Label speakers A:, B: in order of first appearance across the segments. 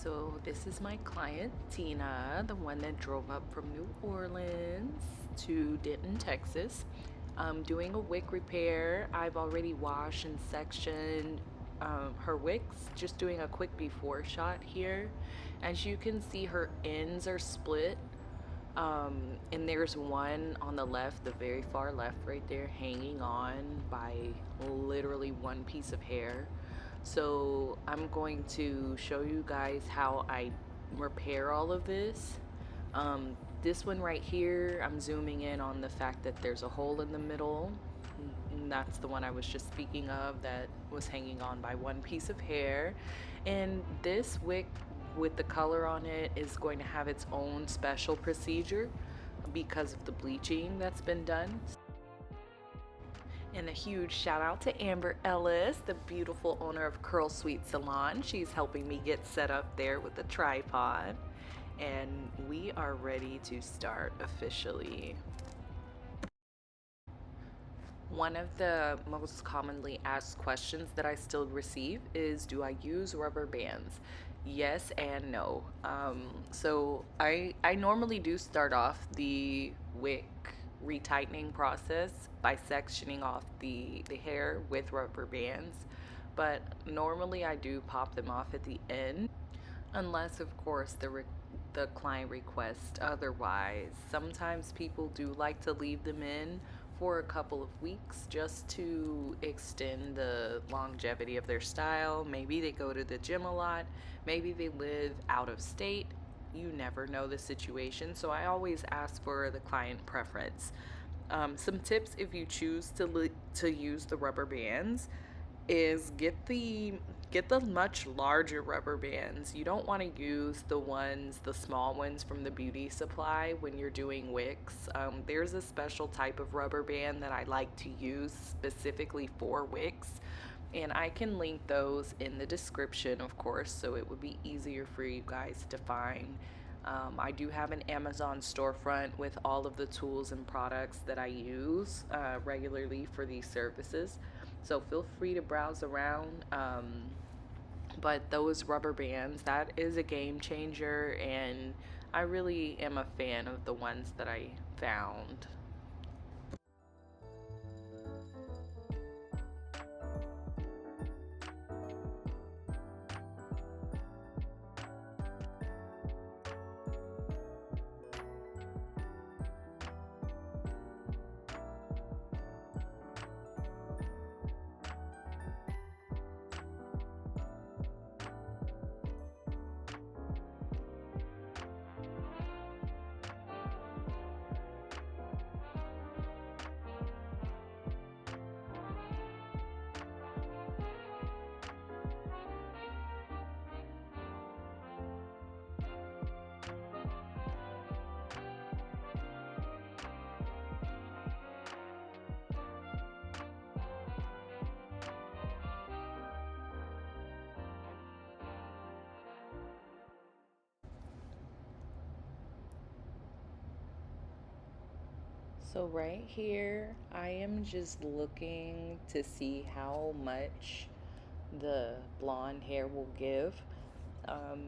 A: So this is my client Tina, the one that drove up from New Orleans to Denton, Texas. Doing a wick repair. I've already washed and sectioned her wicks, just doing a quick before shot here. As you can see, her ends are split, and there's one on the left, the very far left right there, hanging on by literally one piece of hair. So I'm going to show you guys how I repair all of this. This one right here, I'm zooming in on the fact that there's a hole in the middle. And that's the one I was just speaking of that was hanging on by one piece of hair. And this wick with the color on it is going to have its own special procedure because of the bleaching that's been done. And a huge shout out to Amber Ellis, the beautiful owner of Curl Sweet Salon. She's helping me get set up there with the tripod. And we are ready to start officially. One of the most commonly asked questions that I still receive is, do I use rubber bands? Yes and no. So I normally do start off the wick retightening process by sectioning off the hair with rubber bands, but normally I do pop them off at the end, unless of course the client requests otherwise. Sometimes people do like to leave them in for a couple of weeks just to extend the longevity of their style. Maybe they go to the gym a lot, maybe they live out of state. You never know the situation, so I always ask for the client preference. Some tips if you choose to use the rubber bands is get the much larger rubber bands. You don't want to use the small ones from the beauty supply when you're doing wicks. There's a special type of rubber band that I like to use specifically for wicks, and I can link those in the description, of course, so it would be easier for you guys to find. I do have an Amazon storefront with all of the tools and products that I use regularly for these services. So feel free to browse around. But those rubber bands, that is a game changer, and I really am a fan of the ones that I found. So right here, I am just looking to see how much the blonde hair will give.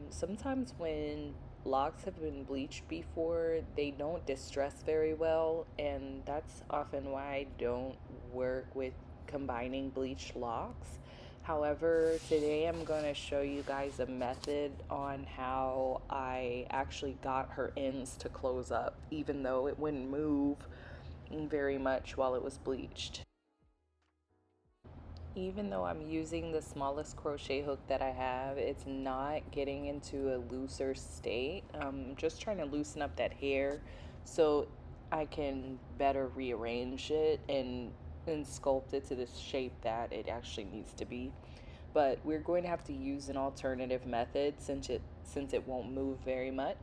A: Sometimes when locks have been bleached before, they don't distress very well, and that's often why I don't work with combining bleached locks. However, today I'm going to show you guys a method on how I actually got her ends to close up, even though it wouldn't move very much while it was bleached. Even though I'm using the smallest crochet hook that I have, it's not getting into a looser state. I'm just trying to loosen up that hair so I can better rearrange it and sculpt it to the shape that it actually needs to be. But we're going to have to use an alternative method since it won't move very much.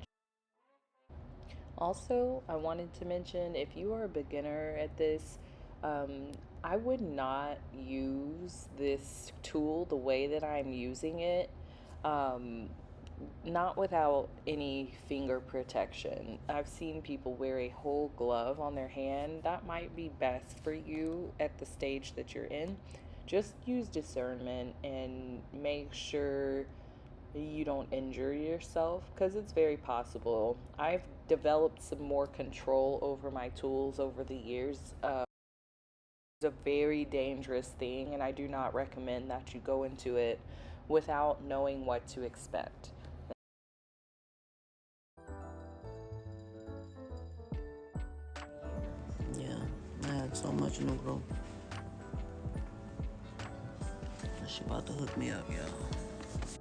A: Also, I wanted to mention, if you are a beginner at this, I would not use this tool the way that I'm using it, um, not without any finger protection. I've seen people wear a whole glove on their hand. That might be best for you at the stage that you're in. Just use discernment and make sure you don't injure yourself, because it's very possible. I've developed some more control over my tools over the years. It's a very dangerous thing, and I do not recommend that you go into it without knowing what to expect.
B: Yeah, I had so much new growth. She about to hook me up, y'all.